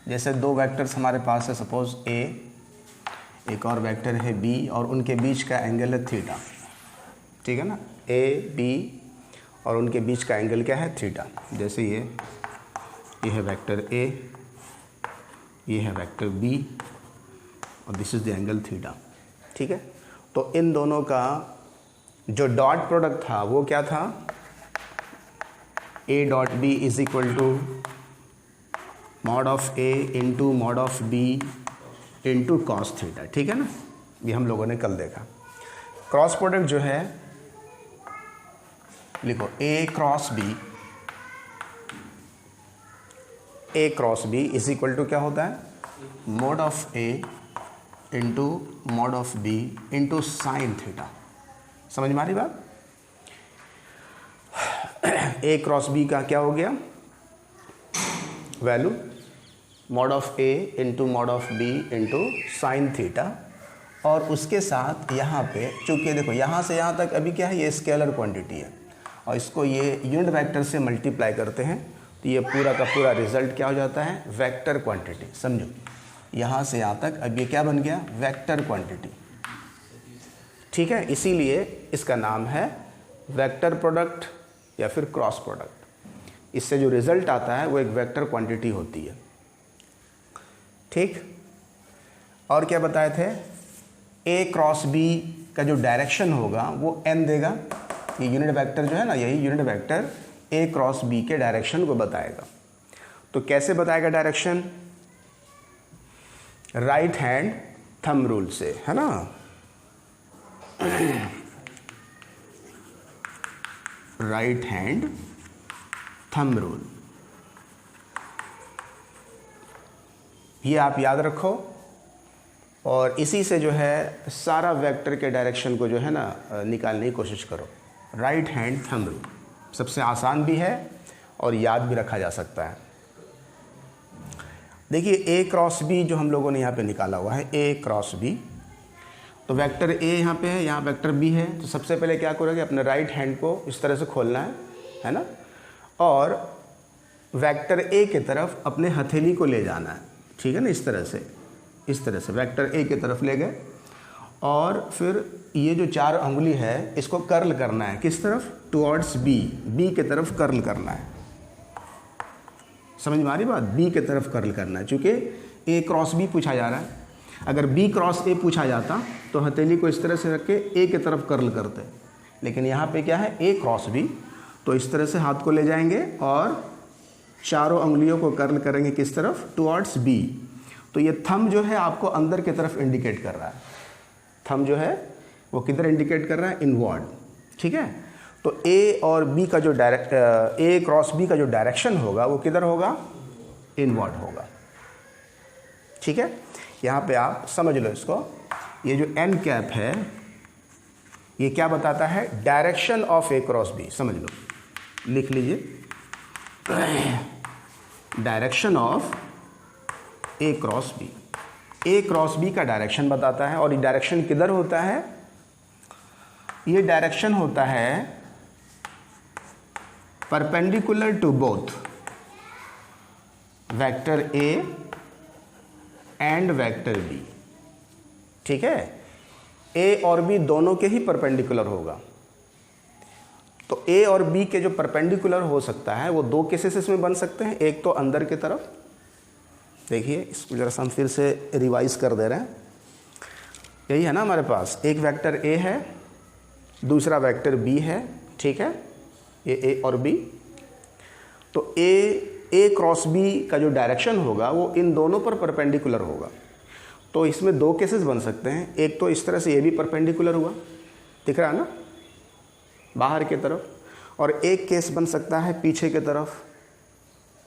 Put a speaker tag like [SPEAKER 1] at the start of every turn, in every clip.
[SPEAKER 1] जैसे दो वेक्टर्स हमारे पास है, सपोज ए, एक और वेक्टर है बी, और उनके बीच का एंगल है थीटा, ठीक है ना, ए बी और उनके बीच का एंगल क्या है, थीटा। जैसे ये है वेक्टर ए, ये है वेक्टर बी, और this is the angle theta, ठीक है। तो इन दोनों का जो डॉट प्रोडक्ट था वो क्या था, A dot B is equal to mod of A into mod of B into cos theta, ठीक है ना। ये हम लोगों ने कल देखा। क्रॉस प्रोडक्ट जो है, लिखो A cross B is equal to क्या होता है, mod of A into mod of B into sine theta. समझ में आ रही बात। ए क्रॉस बी का क्या हो गया value, mod of A into mod of B into sine theta, और उसके साथ यहाँ पे चूँकि देखो यहाँ से यहाँ तक अभी क्या है, ये स्केलर क्वांटिटी है, और इसको ये यूनिट वेक्टर से मल्टीप्लाई करते हैं तो ये पूरा का पूरा रिजल्ट क्या हो जाता है, वेक्टर क्वांटिटी। समझो, यहाँ से यहाँ तक अब ये क्या बन गया, वेक्टर क्वांटिटी, ठीक है। इसीलिए इसका नाम है वेक्टर प्रोडक्ट या फिर क्रॉस प्रोडक्ट। इससे जो रिजल्ट आता है वो एक वेक्टर क्वांटिटी होती है, ठीक। और क्या बताए थे, ए क्रॉस बी का जो डायरेक्शन होगा वो एन देगा। ये यूनिट वेक्टर जो है ना, यही unit vector A cross B के डायरेक्शन को बताएगा। तो कैसे बताएगा direction, right hand thumb rule से, है ना। राइट हैंड थंब रूल, ये आप याद रखो, और इसी से जो है सारा वेक्टर के डायरेक्शन को जो है ना निकालने की कोशिश करो। राइट हैंड थंब रूल सबसे आसान भी है और याद भी रखा जा सकता है। देखिए ए क्रॉस बी जो हम लोगों ने यहाँ पे निकाला हुआ है, ए क्रॉस बी, तो वेक्टर ए यहाँ पे है, यहाँ वेक्टर बी है। तो सबसे पहले क्या करोगे, अपने राइट हैंड को इस तरह से खोलना है ना, और वेक्टर ए की तरफ अपने हथेली को ले जाना है, ठीक है ना। इस तरह से वेक्टर ए की तरफ ले गए, और फिर ये जो 4 अंगुली है इसको कर्ल करना है, किस तरफ, टुवर्ड्स बी, बी की तरफ कर्ल करना है। समझ में आ रही बात, बी की तरफ कर्ल करना है, चूँकि ए क्रॉस बी पूछा जा रहा है। अगर बी क्रॉस ए पूछा जाता तो हथेली को इस तरह से रख के ए की तरफ कर्ल करते, लेकिन यहाँ पे क्या है, ए क्रॉस बी, तो इस तरह से हाथ को ले जाएंगे और चारों अंगुलियों को कर्ल करेंगे किस तरफ, टुवर्ड्स बी। तो ये थंब जो है आपको अंदर की तरफ इंडिकेट कर रहा है, थंब जो है वो किधर इंडिकेट कर रहा है, इनवर्ड, ठीक है। तो ए और बी का जो ए क्रॉस बी का जो डायरेक्शन होगा वो किधर होगा, इनवर्ड होगा, ठीक है। यहाँ पे आप समझ लो इसको, ये जो एन कैप है ये क्या बताता है, direction of A cross B. समझ लो, लिख लीजिए, direction of A cross B. A cross B का डायरेक्शन बताता है, और ये डायरेक्शन किधर होता है, ये डायरेक्शन होता है perpendicular to both vector A and vector B, ठीक है। ए और बी दोनों के ही परपेंडिकुलर होगा। तो ए और बी के जो परपेंडिकुलर हो सकता है वो 2 केसेस इसमें बन सकते हैं। एक तो अंदर की तरफ, देखिए इसको जरा हम फिर से रिवाइज कर दे रहे हैं। यही है ना हमारे पास, एक वेक्टर ए है, दूसरा वेक्टर बी है, ठीक है, ये ए और बी। तो ए क्रॉस बी का जो डायरेक्शन होगा वो इन दोनों पर परपेंडिकुलर होगा। तो इसमें 2 केसेस बन सकते हैं। एक तो इस तरह से ये भी परपेंडिकुलर हुआ, दिख रहा है ना, बाहर की तरफ, और एक केस बन सकता है पीछे की तरफ,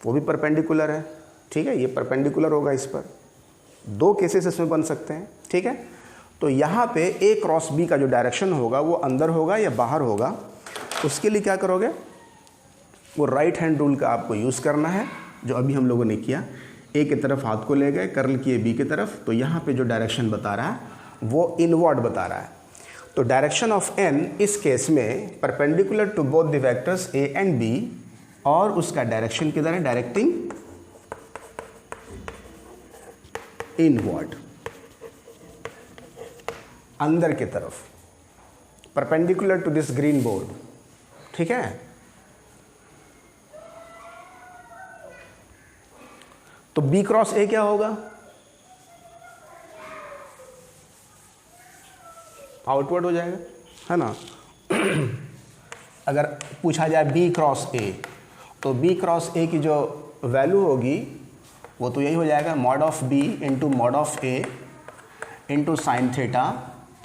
[SPEAKER 1] वो भी परपेंडिकुलर है, ठीक है, ये परपेंडिकुलर होगा इस पर। 2 केसेस इसमें बन सकते हैं, ठीक है। तो यहाँ पे ए क्रॉस बी का जो डायरेक्शन होगा वो अंदर होगा या बाहर होगा, उसके लिए क्या करोगे, वो राइट हैंड रूल का आपको यूज़ करना है, जो अभी हम लोगों ने किया। ए की तरफ हाथ को ले गए, कर्ल किए बी की तरफ, तो यहाँ पे जो डायरेक्शन बता रहा है वो इनवर्ड बता रहा है। तो डायरेक्शन ऑफ एन इस केस में perpendicular to both the vectors A and B, और उसका डायरेक्शन किधर है, डायरेक्टिंग इनवर्ड, अंदर की तरफ, perpendicular to this green board, ठीक है। तो B क्रॉस A क्या होगा? आउटवर्ड हो जाएगा, है ना। अगर पूछा जाए B क्रॉस A, तो B क्रॉस A की जो वैल्यू होगी वो तो यही हो जाएगा mod of B into mod of A into sine theta.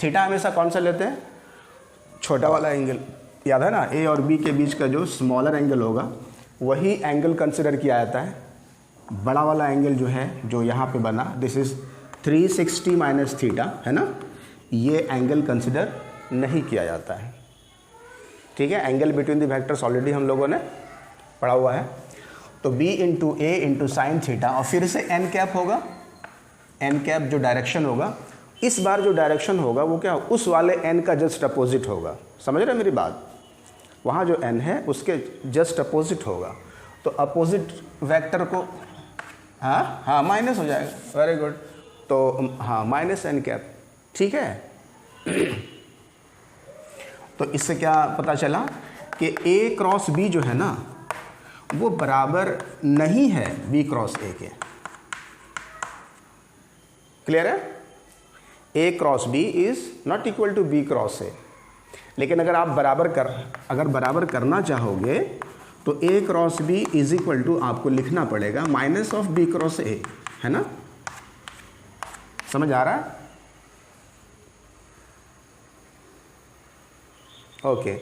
[SPEAKER 1] Theta हमेशा कौन सा लेते हैं? छोटा वाला एंगल, याद है ना। A और B के बीच का जो स्मॉलर एंगल होगा वही एंगल कंसिडर किया जाता है। बड़ा वाला एंगल जो है, जो यहाँ पे बना, दिस इज़ 360 माइनस थीटा, है ना, ये एंगल कंसिडर नहीं किया जाता है, ठीक है। Angle between the vectors already हम लोगों ने पढ़ा हुआ है। तो B into A into sine theta, और फिर से n कैप होगा, n कैप जो डायरेक्शन होगा, इस बार जो डायरेक्शन होगा वो क्या, उस वाले n का जस्ट अपोजिट होगा। समझ रहे मेरी बात? वहाँ जो n है उसके जस्ट अपोजिट होगा। तो अपोजिट वेक्टर को हाँ माइनस हो जाएगा। Very good. तो हाँ माइनस n कैप, ठीक है। तो इससे क्या पता चला कि A क्रॉस B जो है ना वो बराबर नहीं है B क्रॉस A के। क्लियर है? A cross B is not equal to B cross A। लेकिन अगर आप बराबर करना चाहोगे तो A cross B is equal to आपको लिखना पड़ेगा minus of B cross A, है ना। समझ आ रहा है? ओके।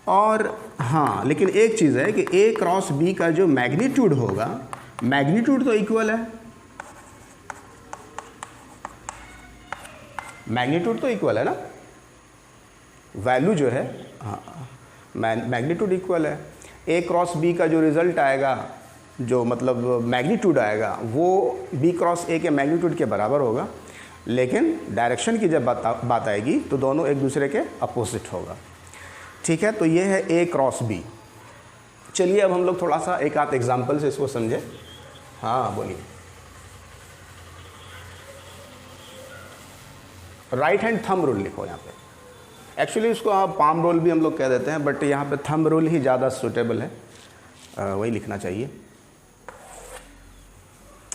[SPEAKER 1] और हाँ, लेकिन एक चीज़ है कि A क्रॉस B का जो मैग्नीट्यूड होगा, मैग्नीट्यूड तो इक्वल है, मैग्नीट्यूड तो इक्वल है ना, वैल्यू जो है, हाँ मैग्नीट्यूड इक्वल है। A क्रॉस B का जो रिज़ल्ट आएगा, जो मतलब मैग्नीट्यूड आएगा, वो B क्रॉस A के मैग्नीट्यूड के बराबर होगा। लेकिन डायरेक्शन की जब बात आएगी तो दोनों एक दूसरे के अपोजिट होगा, ठीक है। तो ये है A क्रॉस B। चलिए अब हम लोग थोड़ा सा एक आध एग्जाम्पल से इसको समझे। हाँ बोलिए। राइट हैंड थंब रूल लिखो यहाँ पे। एक्चुअली इसको आप पाम रूल भी हम लोग कह देते हैं, बट यहाँ पे थंब रूल ही ज़्यादा सूटेबल है, वही लिखना चाहिए।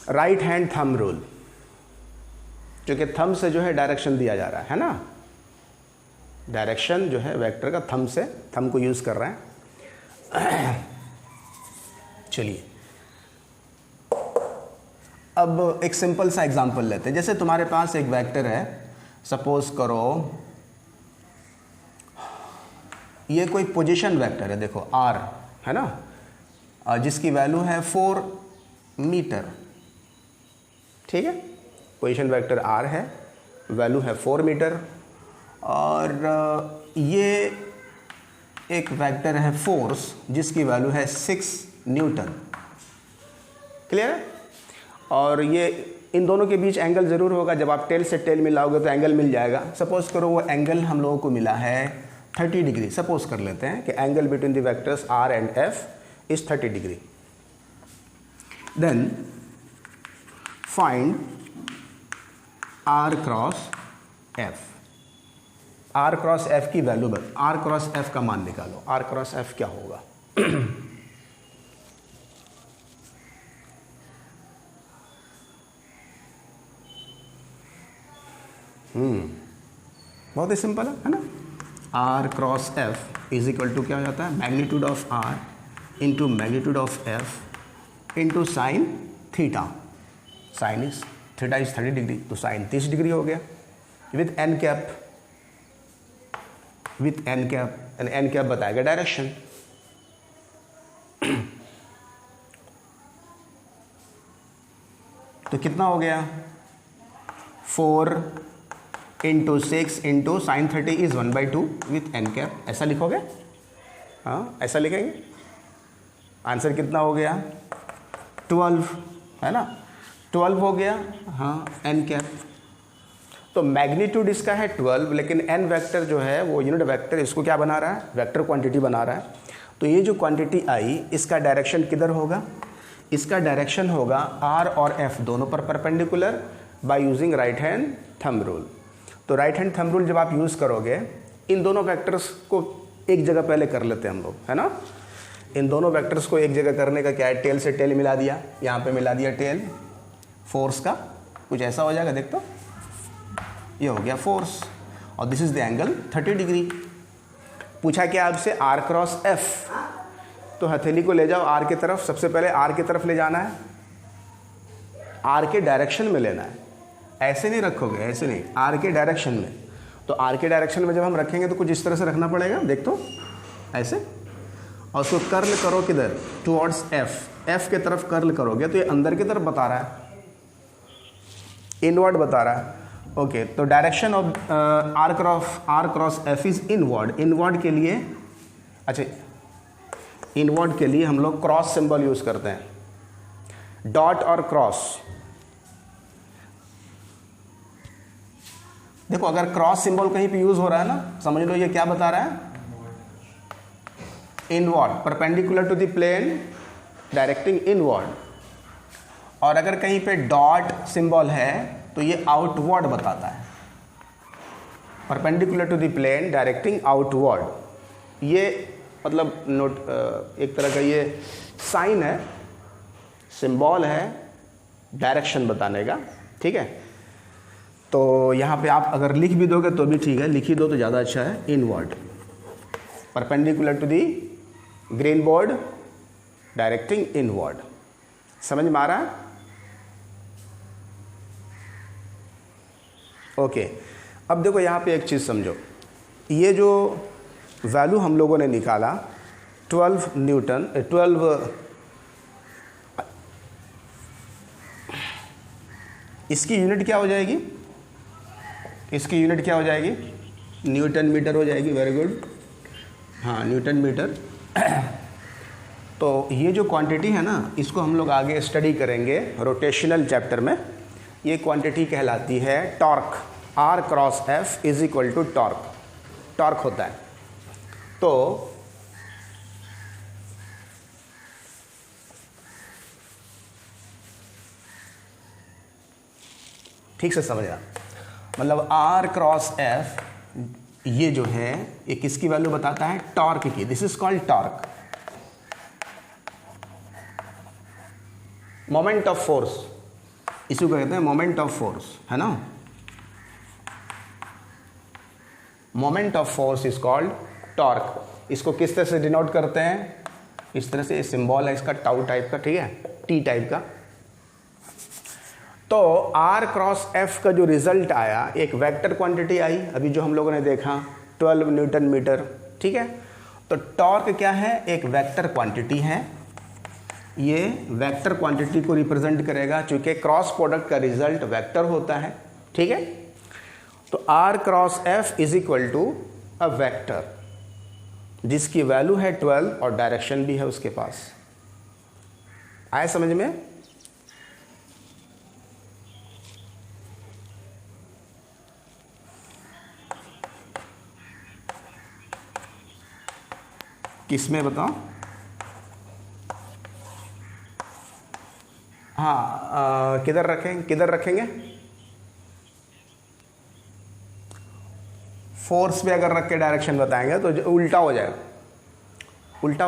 [SPEAKER 1] राइट हैंड थंब रूल, क्योंकि थंब से जो है डायरेक्शन दिया जा रहा है ना, डायरेक्शन जो है वेक्टर का थंब से, थंब को यूज़ कर रहे हैं। चलिए अब एक सिंपल सा एग्जांपल लेते हैं। जैसे तुम्हारे पास एक वेक्टर है, सपोज करो ये कोई पोजीशन वेक्टर है, देखो r है ना, जिसकी वैल्यू है 4 मीटर, ठीक है। पोजीशन वेक्टर r है, वैल्यू है 4 मीटर, और ये एक वेक्टर है फोर्स जिसकी वैल्यू है 6 न्यूटन। क्लियर है? और ये इन दोनों के बीच एंगल ज़रूर होगा, जब आप टेल से टेल मिलाओगे तो एंगल मिल जाएगा। सपोज़ करो वो एंगल हम लोगों को मिला है 30 डिग्री। सपोज कर लेते हैं कि angle between the vectors r and f is 30 degree. Then find r cross f। r cross f की वैल्यू r क्रॉस f का मान निकालो। r क्रॉस f क्या होगा? बहुत ही सिंपल है ना। r cross f is equal to क्या हो जाता है, magnitude of r into magnitude of f into sine theta. Sine is theta is 30 degree, तो साइन 30 डिग्री हो गया with n cap, with n cap, and n cap बताएगा direction. तो कितना हो गया, 4 into 6 into sine 30 is 1/2 with n cap. ऐसा लिखोगे? हाँ ऐसा लिखेंगे। आंसर कितना हो गया, 12, है ना, 12 हो गया। हाँ n कैप। तो मैग्नीट्यूड इसका है 12, लेकिन n वेक्टर जो है वो यूनिट वेक्टर, इसको क्या बना रहा है, वेक्टर क्वांटिटी बना रहा है। तो ये जो क्वांटिटी आई, इसका डायरेक्शन किधर होगा, इसका डायरेक्शन होगा r और f दोनों पर perpendicular, by using right hand thumb rule. तो राइट हैंड थंब रूल जब आप यूज़ करोगे, इन दोनों वेक्टर्स को एक जगह पहले कर लेते हैं हम लोग, है ना। इन दोनों वेक्टर्स को एक जगह करने का क्या है, टेल से टेल मिला दिया, यहाँ पे मिला दिया टेल, फोर्स का कुछ ऐसा हो जाएगा, देख तो ये हो गया फोर्स, और this is the angle 30 degree. पूछा क्या आपसे, आर क्रॉस एफ, तो हथेली को ले जाओ आर की तरफ, सबसे पहले आर की तरफ ले जाना है, आर के डायरेक्शन में लेना है, ऐसे नहीं रखोगे, ऐसे नहीं, आर के डायरेक्शन में। तो आर के डायरेक्शन में जब हम रखेंगे तो कुछ इस तरह से रखना पड़ेगा, देख तो ऐसे, और उसको कर्ल करो किधर, टुवर्ड्स एफ, एफ के तरफ कर्ल करोगे तो ये अंदर की तरफ बता रहा है, इनवर्ड बता रहा है। ओके, तो direction of R cross F is inward. Inward के लिए, अच्छा इनवर्ड के लिए हम लोग क्रॉस सिंबल यूज करते हैं, डॉट और क्रॉस। देखो अगर क्रॉस सिंबल कहीं पे यूज हो रहा है ना, समझ लो ये क्या बता रहा है, inward, perpendicular to the plane, directing inward. और अगर कहीं पे डॉट सिंबल है तो ये आउटवर्ड बताता है, perpendicular to the plane, directing outward. ये मतलब नोट एक तरह का ये साइन है, सिंबल है डायरेक्शन बताने का, ठीक है। तो यहाँ पे आप अगर लिख भी दोगे तो भी ठीक है, लिख ही दो तो ज़्यादा अच्छा है, inward, perpendicular to the green board, directing inward. समझ में आ रहा है? ओके, अब देखो यहाँ पे एक चीज़ समझो, ये जो वैल्यू हम लोगों ने निकाला 12 न्यूटन, 12, इसकी यूनिट क्या हो जाएगी, इसकी यूनिट क्या हो जाएगी, न्यूटन मीटर हो जाएगी। वेरी गुड, हाँ न्यूटन मीटर। तो ये जो क्वांटिटी है ना, इसको हम लोग आगे स्टडी करेंगे रोटेशनल चैप्टर में। ये क्वांटिटी कहलाती है torque, R cross F is equal to torque, torque होता है। तो ठीक से समझना, मतलब आर क्रॉस एफ ये जो है ये किसकी वैल्यू बताता है, टॉर्क की। This is called torque, moment of force, इसी को कहते हैं मोमेंट ऑफ फोर्स, है ना। Moment of force is called torque. इसको किस तरह से डिनोट करते हैं, इस तरह से, सिंबल है इसका टाउ टाइप का, ठीक है, टी टाइप का। तो आर क्रॉस एफ का जो रिजल्ट आया, एक वेक्टर क्वांटिटी आई, अभी जो हम लोगों ने देखा 12 न्यूटन मीटर, ठीक है। तो टॉर्क क्या है, एक वेक्टर क्वांटिटी है, ये वेक्टर क्वांटिटी को रिप्रेजेंट करेगा, चूंकि क्रॉस प्रोडक्ट का रिजल्ट वेक्टर होता है, ठीक है। तो R cross F is equal to a vector जिसकी वैल्यू है 12 और डायरेक्शन भी है उसके पास। आए समझ में? किसमें बताओ? हाँ, किधर रखेंगे? फोर्स पे अगर रख के डायरेक्शन बताएंगे तो उल्टा हो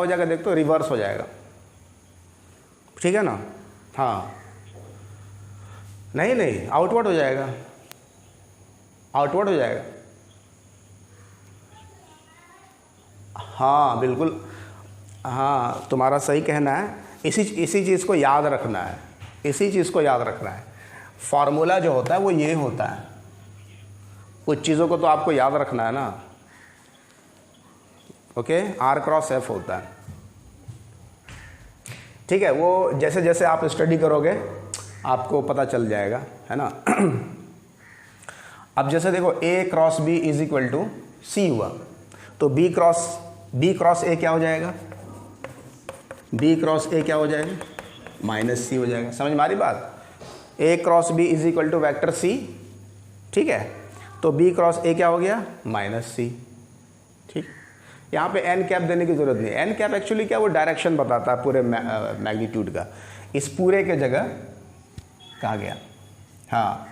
[SPEAKER 1] जाएगा, देख तो रिवर्स हो जाएगा, ठीक है ना। हाँ, नहीं आउटवर्ड हो जाएगा, हाँ बिल्कुल, हाँ तुम्हारा सही कहना है। इसी चीज़ को याद रखना है, फार्मूला जो होता है वो ये होता है, कुछ चीज़ों को तो आपको याद रखना है ना। ओके, आर क्रॉस एफ होता है, ठीक है। वो जैसे जैसे आप स्टडी करोगे आपको पता चल जाएगा, है ना। अब जैसे देखो A cross B is equal to C हुआ, तो बी क्रॉस ए क्या हो जाएगा, माइनस सी हो जाएगा। समझ में आ रही बात? A cross B is equal to vector C, ठीक है। तो बी क्रॉस ए क्या हो गया, माइनस सी, ठीक। यहाँ पे एन कैप देने की जरूरत नहीं। एन कैप एक्चुअली क्या, वो डायरेक्शन बताता है पूरे मैग्नीट्यूड का। इस पूरे के जगह कहा गया, हाँ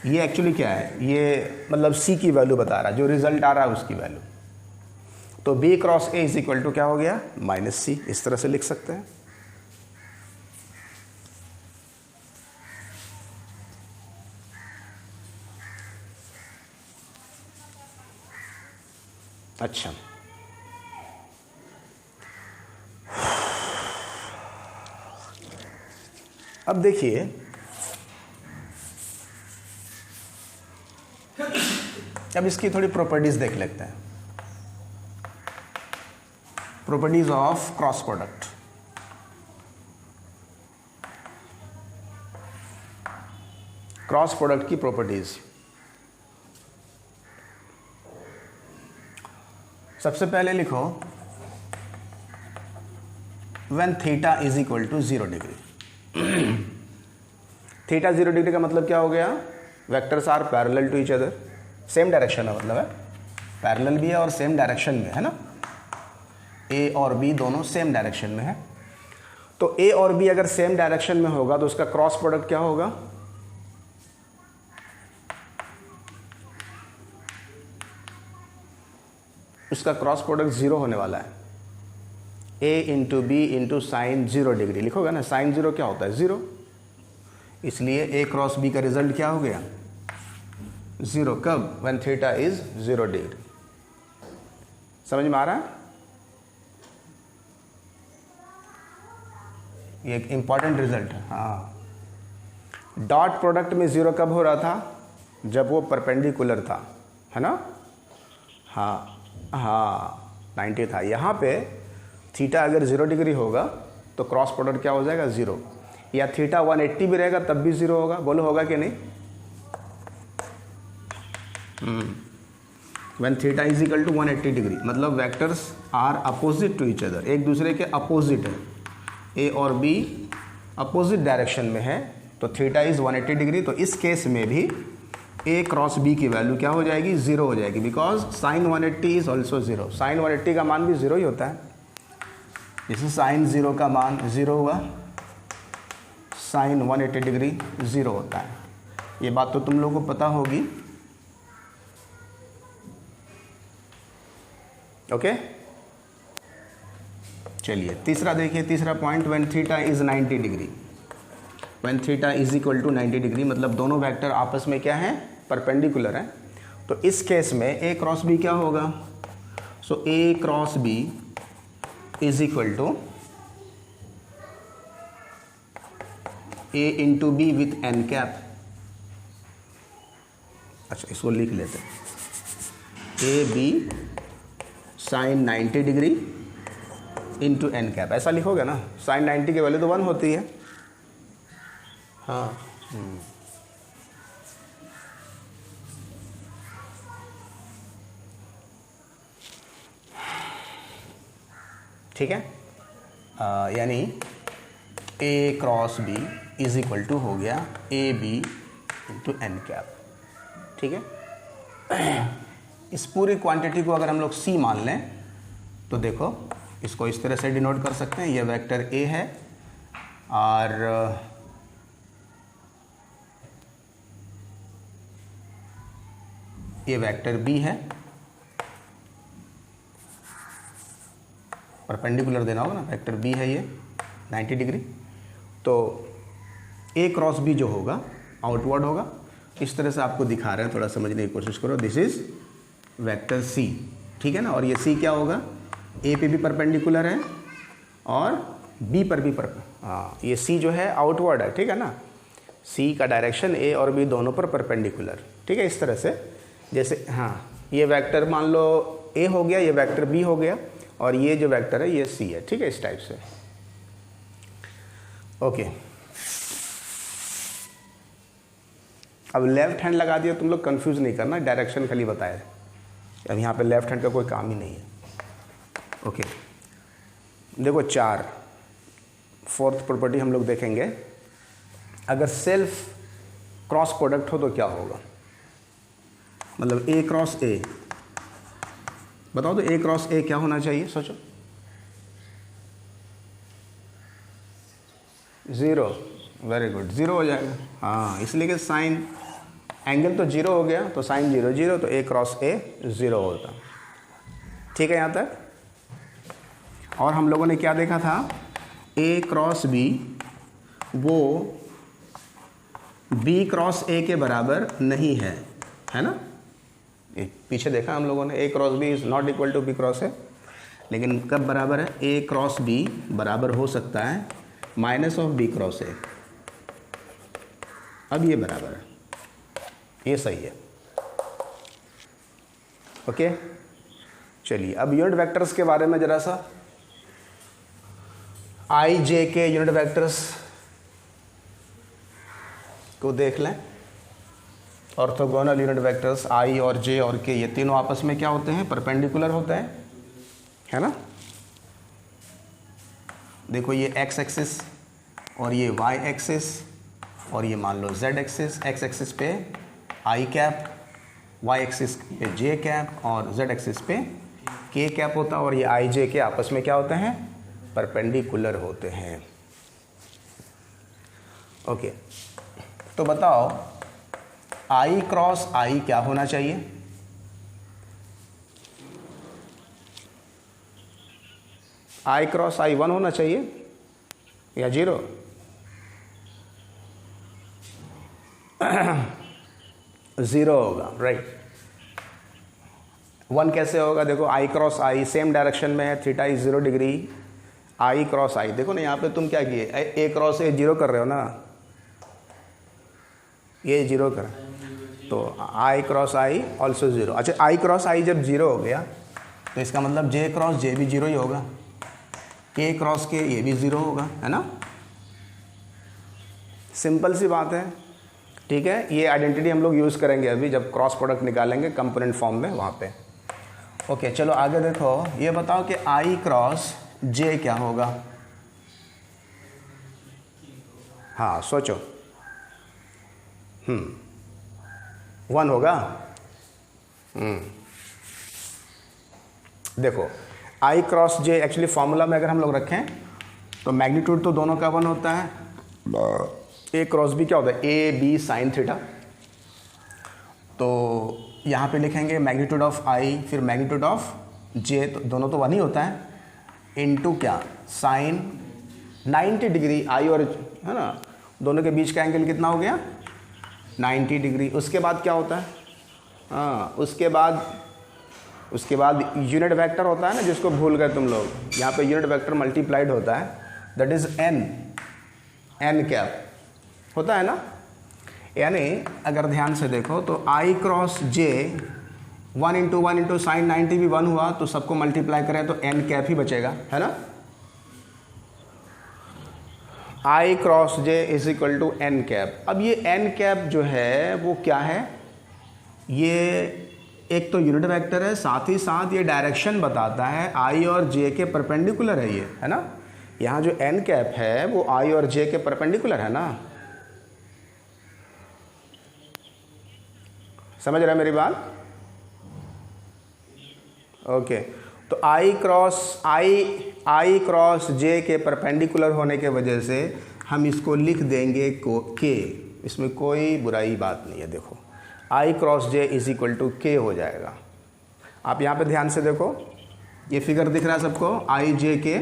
[SPEAKER 1] ये एक्चुअली क्या है, ये मतलब सी की वैल्यू बता रहा है, जो रिजल्ट आ रहा है उसकी वैल्यू। तो B cross A is equal to क्या हो गया, माइनस सी, इस तरह से लिख सकते हैं। अच्छा, अब देखिए, अब इसकी थोड़ी प्रॉपर्टीज देख लेते हैं। Properties of cross product. Cross product की प्रॉपर्टीज, सबसे पहले लिखो when theta is equal to 0 degree. Theta 0 degree का मतलब क्या हो गया, vectors are parallel to each other, same direction है, मतलब है पैरेलल भी है और सेम डायरेक्शन में है ना। ए और बी दोनों सेम डायरेक्शन में है। तो ए और बी अगर सेम डायरेक्शन में होगा तो उसका क्रॉस प्रोडक्ट क्या होगा, उसका क्रॉस प्रोडक्ट 0 होने वाला है। A into B into sine 0 degree लिखोगे ना, साइन 0 क्या होता है, 0, इसलिए ए क्रॉस बी का रिजल्ट क्या हो गया, 0। कब, व्हेन थीटा इज 0 डिग्री। समझ में आ रहा है, ये एक इंपॉर्टेंट रिजल्ट है। हाँ, डॉट प्रोडक्ट में 0 कब हो रहा था, जब वो परपेंडिकुलर था, है ना। हाँ हाँ, 90 था। यहाँ पे थीटा अगर 0 डिग्री होगा तो क्रॉस प्रोडक्ट क्या हो जाएगा, 0। या थीटा 180 भी रहेगा तब भी 0 होगा, बोलो होगा कि नहीं। When theta is equal to 180 degree, मतलब vectors are opposite to each other, एक दूसरे के अपोजिट है। ए और बी अपोजिट डायरेक्शन में है, तो थीटा इज 180 डिग्री। तो इस केस में भी ए क्रॉस बी की वैल्यू क्या हो जाएगी, 0 हो जाएगी, because sine 180 is also 0। Sine 180 का मान भी 0 ही होता है, जैसे साइन 0 का मान 0 हुआ, साइन 180 डिग्री 0 होता है। ये बात तो तुम लोगों को पता होगी। ओके, चलिए तीसरा देखिए, तीसरा point, when theta is 90 degree. When theta is equal to 90 degree मतलब दोनों वेक्टर आपस में क्या है, परपेंडिकुलर है। तो इस केस में ए क्रॉस बी क्या होगा, so A cross B is equal to A into B with N cap. अच्छा, इसको लिख लेते हैं, A B sine 90 degree into N cap, ऐसा लिखोगे ना। साइन 90 की वैल्यू तो 1 होती है। हाँ, ठीक है, यानी A cross B is equal to हो गया A B into N cap. ठीक है, इस पूरी क्वांटिटी को अगर हम लोग सी मान लें तो देखो, इसको इस तरह से डिनोट कर सकते हैं, ये वेक्टर ए है और ये वेक्टर बी है। परपेंडिकुलर देना होगा ना, वेक्टर बी है ये 90 डिग्री। तो ए क्रॉस बी जो होगा आउटवर्ड होगा। इस तरह से आपको दिखा रहे हैं, थोड़ा समझने की कोशिश करो। दिस इज वेक्टर सी, ठीक है ना। और ये सी क्या होगा, ए पे भी परपेंडिकुलर है और बी पर भी हाँ, ये सी जो है आउटवर्ड है, ठीक है ना। सी का डायरेक्शन ए और बी दोनों पर परपेंडिकुलर, ठीक है। इस तरह से जैसे, हाँ, ये वेक्टर मान लो ए हो गया, ये वेक्टर बी हो गया और ये जो वेक्टर है ये सी है, ठीक है, इस टाइप से। ओके, अब लेफ्ट हैंड लगा दिया, तुम लोग कंफ्यूज नहीं करना, डायरेक्शन खाली बताया। अब यहाँ पे लेफ्ट हैंड का कोई काम ही नहीं है। ओके, देखो 4, फोर्थ प्रॉपर्टी हम लोग देखेंगे। अगर सेल्फ क्रॉस प्रोडक्ट हो तो क्या होगा, मतलब ए क्रॉस ए, बताओ तो ए क्रॉस ए क्या होना चाहिए, सोचो। 0, वेरी गुड, 0 हो जाएगा। हाँ, इसलिए कि साइन एंगल तो जीरो हो गया, तो साइन जीरो जीरो, तो ए क्रॉस ए ज़ीरो होता। ठीक है यहाँ तक। और हम लोगों ने क्या देखा था, ए क्रॉस बी वो बी क्रॉस ए के बराबर नहीं है, है ना। ये पीछे देखा हम लोगों ने, A cross B is not equal to B cross A, लेकिन कब बराबर है, ए क्रॉस बी बराबर हो सकता है minus of B cross A. अब ये बराबर है, ये सही है। ओके, चलिए अब यूनिट वेक्टर्स के बारे में ज़रा सा, आई जे के यूनिट वेक्टर्स को देख लें। ऑर्थोगोनल यूनिट वेक्टर्स आई और जे और के, ये तीनों आपस में क्या होते हैं, परपेंडिकुलर होते हैं, है ना। देखो ये एक्स एक्सिस और ये वाई एक्सिस और ये मान लो जेड एक्सिस। एक्स एक्सिस पे आई कैप, वाई एक्सिस पे जे कैप और जेड एक्सिस पे के कैप होता है। और ये आई जे के आपस में क्या होते हैं, परपेंडिकुलर होते हैं। ओके, तो बताओ आई क्रॉस आई क्या होना चाहिए, आई क्रॉस आई 1 होना चाहिए या 0? ज़ीरो होगा, राइट। 1 कैसे होगा, देखो I cross I same direction में है, theta is 0 degree. I cross I, देखो ना यहाँ पे तुम क्या किए, ए क्रॉस ए 0 कर रहे हो ना, ये 0 कर, तो आई क्रॉस आई ऑल्सो 0। अच्छा, आई क्रॉस आई जब 0 हो गया तो इसका मतलब जे क्रॉस जे भी 0 ही होगा, के क्रॉस के ये भी 0 होगा, है ना। सिंपल सी बात है, ठीक है। ये आइडेंटिटी हम लोग यूज़ करेंगे अभी जब क्रॉस प्रोडक्ट निकालेंगे कंपोनेंट फॉर्म में, वहाँ पे। ओके, चलो आगे देखो, ये बताओ कि आई क्रॉस जे क्या होगा। हाँ सोचो, 1 होगा। देखो I cross J actually formula में अगर हम लोग रखें तो मैग्नीट्यूड तो दोनों का 1 होता है, ए क्रॉस बी क्या होता है, ए बी साइन थीटा। तो यहाँ पे लिखेंगे मैग्नीट्यूड ऑफ आई फिर मैग्नीट्यूड ऑफ जे, तो दोनों तो 1 ही होता है, इनटू क्या, साइन 90 डिग्री आई और, है ना, दोनों के बीच का एंगल कितना हो गया, 90 डिग्री। उसके बाद क्या होता है, हाँ उसके बाद यूनिट वेक्टर होता है ना, जिसको भूल गए तुम लोग, यहाँ पे यूनिट वेक्टर मल्टीप्लाइड होता है, दैट इज़ एन कैप होता है ना। यानी अगर ध्यान से देखो तो I cross J 1 into sine 90 भी 1 हुआ, तो सबको मल्टीप्लाई करें तो एन कैप ही बचेगा, है ना। I cross J is equal to N cap. अब ये एन कैप जो है वो क्या है, ये एक तो यूनिट वेक्टर है, साथ ही साथ ये डायरेक्शन बताता है, आई और जे के परपेंडिकुलर है ये, है ना। यहाँ जो एन कैप है वो आई और जे के परपेंडिकुलर है ना, समझ रहे हैं मेरी बात। ओके, तो आई क्रॉस जे के परपेंडिकुलर होने के वजह से हम इसको लिख देंगे के, इसमें कोई बुराई बात नहीं है। देखो I cross J is equal to K हो जाएगा। आप यहाँ पे ध्यान से देखो, ये फिगर दिख रहा है सबको, आई जे के,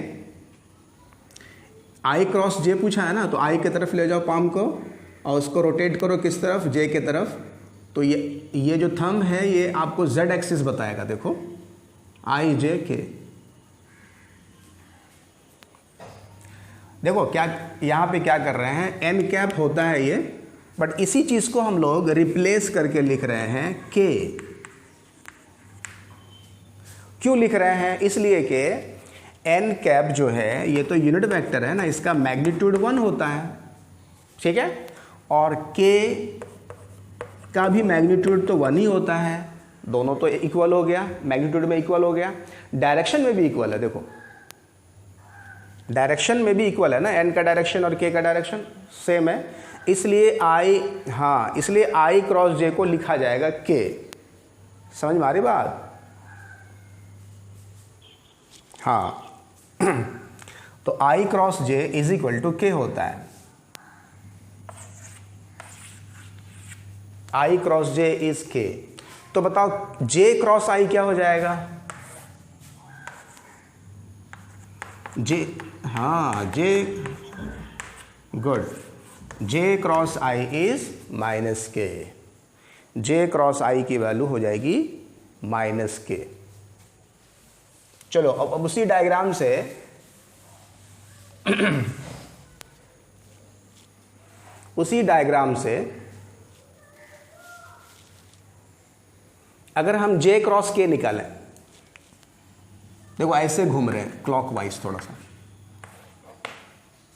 [SPEAKER 1] आई क्रॉस जे पूछा है ना, तो आई की तरफ ले जाओ पाम को और उसको रोटेट करो किस तरफ, जे के तरफ। तो ये जो थंब है ये आपको जेड एक्सिस बताएगा। देखो आई जे के, देखो क्या यहाँ पे क्या कर रहे हैं, एन कैप होता है ये, बट इसी चीज को हम लोग रिप्लेस करके लिख रहे हैं के। क्यों लिख रहे हैं, इसलिए कि एन कैप जो है ये तो यूनिट वेक्टर है ना, इसका मैग्नीट्यूड 1 होता है, ठीक है, और के का भी मैग्नीट्यूड तो 1 ही होता है, दोनों तो इक्वल हो गया, मैग्नीट्यूड में इक्वल हो गया, डायरेक्शन में भी इक्वल है। देखो डायरेक्शन में भी इक्वल है ना, एन का डायरेक्शन और के का डायरेक्शन सेम है, इसलिए आई क्रॉस जे को लिखा जाएगा के। समझ में आ रही बात, हाँ। तो I cross J is equal to K होता है। आई क्रॉस जे इज के, तो बताओ जे क्रॉस आई क्या हो जाएगा? जे, हाँ J, good, J cross I is minus K, J cross आई की वैल्यू हो जाएगी माइनस के। चलो अब उसी डायग्राम से उसी डायग्राम से अगर हम जे क्रॉस के निकालें, देखो ऐसे घूम रहे हैं क्लॉकवाइज थोड़ा सा।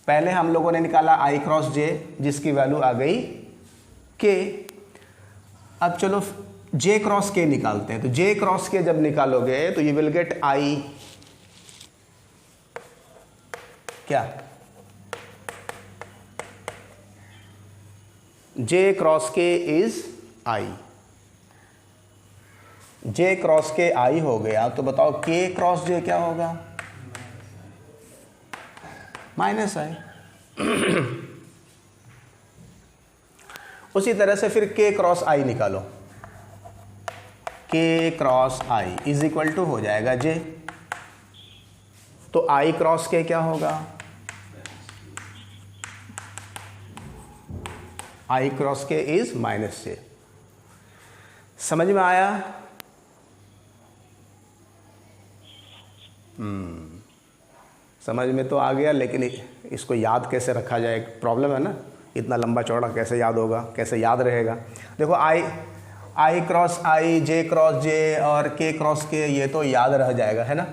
[SPEAKER 1] पहले हम लोगों ने निकाला आई क्रॉस जे जिसकी वैल्यू आ गई के। अब चलो जे क्रॉस के निकालते हैं। तो जे क्रॉस के जब निकालोगे तो यू विल गेट आई क्या, जे cross K is I, J cross के आई हो गया। तो बताओ के क्रॉस जे क्या होगा? Minus I. उसी तरह से फिर के क्रॉस आई निकालो, K cross I is equal to हो जाएगा जे। तो आई क्रॉस के क्या होगा? I cross K is minus J. समझ में आया? समझ में तो आ गया, लेकिन इसको याद कैसे रखा जाए, प्रॉब्लम है ना। इतना लंबा चौड़ा कैसे याद होगा, कैसे याद रहेगा? देखो I cross I, J cross जे और के क्रॉस के, ये तो याद रह जाएगा, है ना।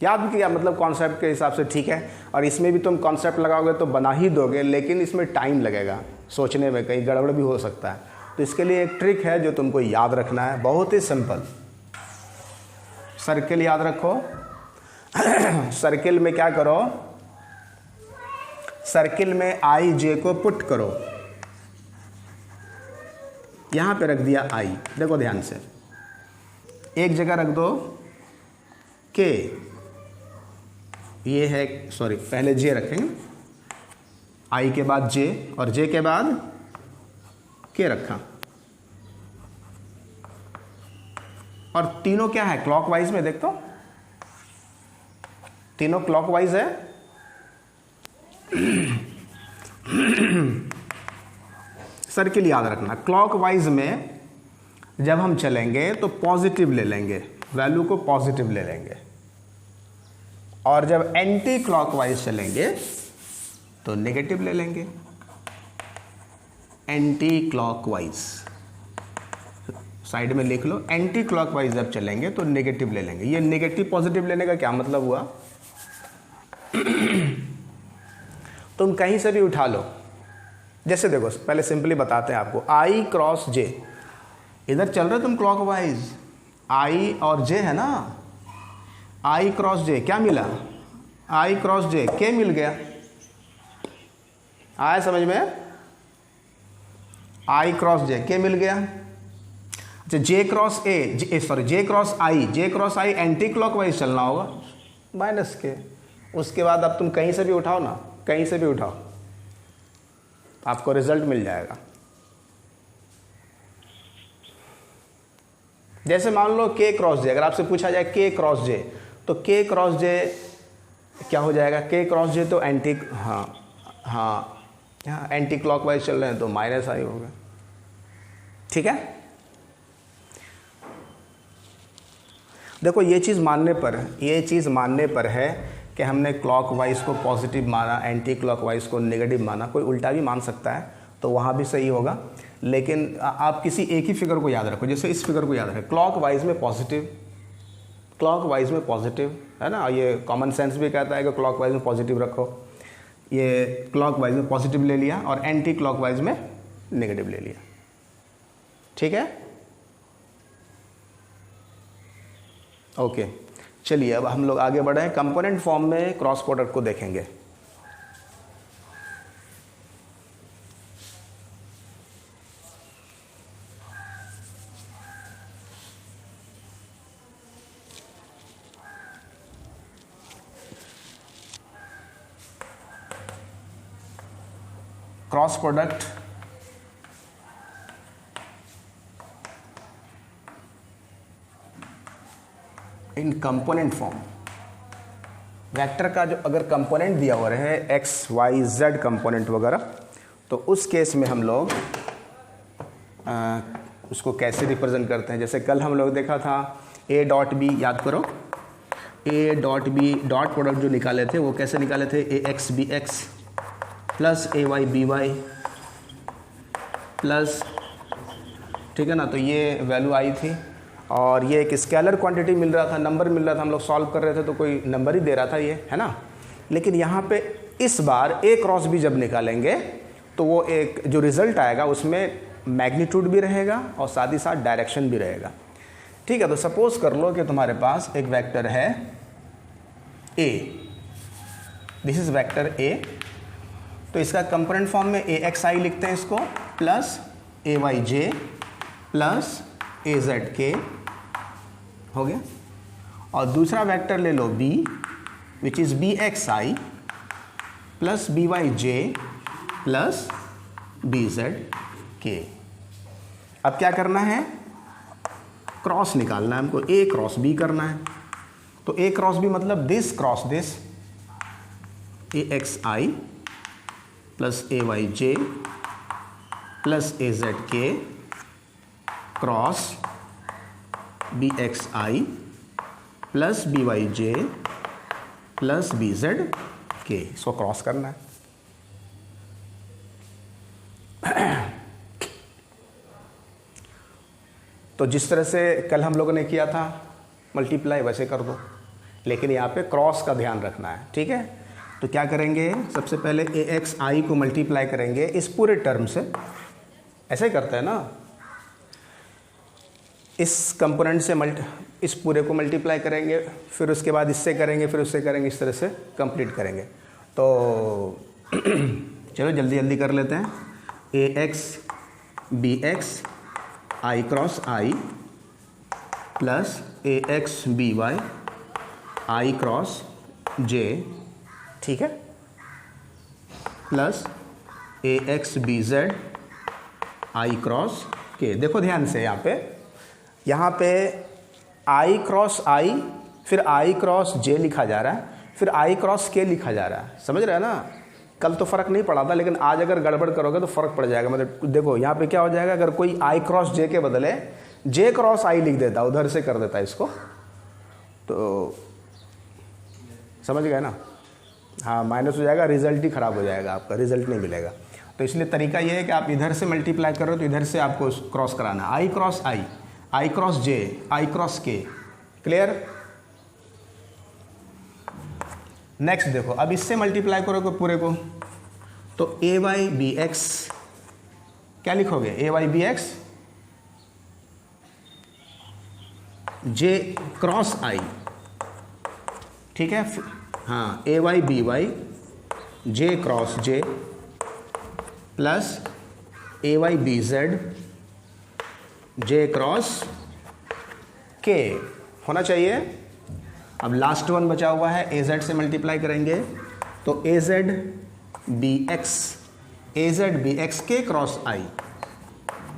[SPEAKER 1] याद किया मतलब कॉन्सेप्ट के हिसाब से ठीक है। और इसमें भी तुम कॉन्सेप्ट लगाओगे तो बना ही दोगे, लेकिन इसमें टाइम लगेगा सोचने में, कहीं गड़बड़ भी हो सकता है। तो इसके लिए एक ट्रिक है जो तुमको याद रखना है, बहुत ही सिंपल। सर्किल याद रखो। सर्किल में क्या करो, सर्किल में आई जे को पुट करो। यहां पे रख दिया आई, देखो ध्यान से, एक जगह रख दो के, ये है सॉरी पहले जे रखेंगे, आई के बाद जे और जे के बाद के रखा। और तीनों क्या है क्लॉकवाइज में, देख तो तीनों क्लॉकवाइज है। सर्किल याद रखना, क्लॉकवाइज में जब हम चलेंगे तो पॉजिटिव ले लेंगे, वैल्यू को पॉजिटिव ले लेंगे। और जब एंटी क्लॉकवाइज चलेंगे तो नेगेटिव ले लेंगे। एंटी क्लॉकवाइज साइड में लिख लो, एंटी क्लॉकवाइज जब चलेंगे तो नेगेटिव ले लेंगे। ये नेगेटिव पॉजिटिव लेने का क्या मतलब हुआ? तुम कहीं से भी उठा लो, जैसे देखो पहले सिंपली बताते हैं आपको, आई क्रॉस जे, इधर चल रहे तुम क्लॉकवाइज, आई और जे है ना, आई क्रॉस जे क्या मिला? आई क्रॉस जे के मिल गया। आया समझ में? आई क्रॉस जे के मिल गया। अच्छा J cross A sorry J cross I anti clockwise चलना होगा, माइनस के। उसके बाद अब तुम कहीं से भी उठाओ ना, कहीं से भी उठाओ, आपको रिजल्ट मिल जाएगा। जैसे मान लो के क्रॉस जे, अगर आपसे पूछा जाए के क्रॉस जे, तो के क्रॉस जे क्या हो जाएगा? के क्रॉस जे तो एंटी, हाँ एंटी क्लॉकवाइज चल रहे हैं तो माइनस आई होगा। ठीक है, देखो ये चीज़ मानने पर है कि हमने क्लॉकवाइज को पॉजिटिव माना, एंटी क्लॉकवाइज को नेगेटिव माना। कोई उल्टा भी मान सकता है तो वहाँ भी सही होगा, लेकिन आप किसी एक ही फिगर को याद रखो। जैसे इस फिगर को याद रखें, क्लॉकवाइज में पॉजिटिव है ना, ये कॉमन सेंस भी कहता है कि क्लॉकवाइज में पॉजिटिव रखो। ये क्लॉकवाइज में पॉजिटिव ले लिया और एंटी क्लॉकवाइज में नेगेटिव ले लिया। ठीक है, ओके। चलिए अब हम लोग आगे बढ़े, कंपोनेंट फॉर्म में क्रॉस प्रोडक्ट को देखेंगे। Cross product in component form. Vector का जो अगर कंपोनेंट दिया हुआ है एक्स वाई जेड कंपोनेंट वगैरह, तो उस केस में हम लोग उसको कैसे रिप्रेजेंट करते हैं। जैसे कल हम लोग देखा था ए डॉट बी, याद करो, A dot B dot product जो निकाले थे वो कैसे निकाले थे, A X B X plus A Y B Y plus, ठीक है ना। तो ये वैल्यू आई थी और ये एक स्केलर क्वांटिटी मिल रहा था, नंबर मिल रहा था, हम लोग सॉल्व कर रहे थे तो कोई नंबर ही दे रहा था ये, है ना। लेकिन यहाँ पे इस बार ए क्रॉस बी जब निकालेंगे तो वो एक जो रिज़ल्ट आएगा उसमें मैग्नीट्यूड भी रहेगा और साथ ही साथ डायरेक्शन भी रहेगा, ठीक है। तो सपोज कर लो कि तुम्हारे पास एक वेक्टर है ए, दिस इज वेक्टर ए, तो इसका कंपोनेंट फॉर्म में ए एक्स आई लिखते हैं इसको, plus A Y J plus A Z K, हो गया। और दूसरा वेक्टर ले लो B, which is B X I plus B Y J plus B Z K. अब क्या करना है, क्रॉस निकालना है हमको, ए क्रॉस बी करना है। तो ए क्रॉस बी मतलब this cross this, A X I plus A Y J plus A Z K cross B X I plus B Y J plus B Z K, इसको cross करना है। तो जिस तरह से कल हम लोगों ने किया था मल्टीप्लाई, वैसे कर दो, लेकिन यहाँ पे क्रॉस का ध्यान रखना है, ठीक है। तो क्या करेंगे, सबसे पहले ए एक्स आई को मल्टीप्लाई करेंगे इस पूरे टर्म से, ऐसे ही करते हैं ना, इस कंपोनेंट से इस पूरे को मल्टीप्लाई करेंगे, फिर उसके बाद इससे करेंगे, फिर उससे करेंगे, इस तरह से कंप्लीट करेंगे। तो चलो जल्दी जल्दी कर लेते हैं। A X B X I cross I plus A X B Y I cross J, ठीक है, plus A X B Z I cross K. देखो ध्यान से यहाँ पे आई क्रॉस आई, फिर आई क्रॉस जे लिखा जा रहा है, फिर आई क्रॉस के लिखा जा रहा है, समझ रहे हैं ना। कल तो फ़र्क नहीं पड़ा था, लेकिन आज अगर गड़बड़ करोगे तो फ़र्क पड़ जाएगा। मतलब देखो यहाँ पे क्या हो जाएगा, अगर कोई आई क्रॉस जे के बदले जे क्रॉस आई लिख देता, उधर से कर देता इसको, तो समझ गए ना। हाँ, माइनस हो जाएगा, रिजल्ट ही ख़राब हो जाएगा, आपका रिजल्ट नहीं मिलेगा। तो इसलिए तरीका ये है कि आप इधर से मल्टीप्लाई करो तो इधर से आपको क्रॉस कराना, आई क्रॉस आई, आई क्रॉस जे, आई क्रॉस के। क्लियर। नेक्स्ट देखो, अब इससे मल्टीप्लाई करोगे पूरे को, तो ए वाई बी एक्स क्या लिखोगे, ए वाई बी एक्स जे क्रॉस आई, ठीक है। हाँ, ए Y B Y J cross J plus A Y B Z J cross के होना चाहिए। अब लास्ट वन बचा हुआ है, ए जेड से मल्टीप्लाई करेंगे तो ए जेड बी एक्स के क्रॉस आई,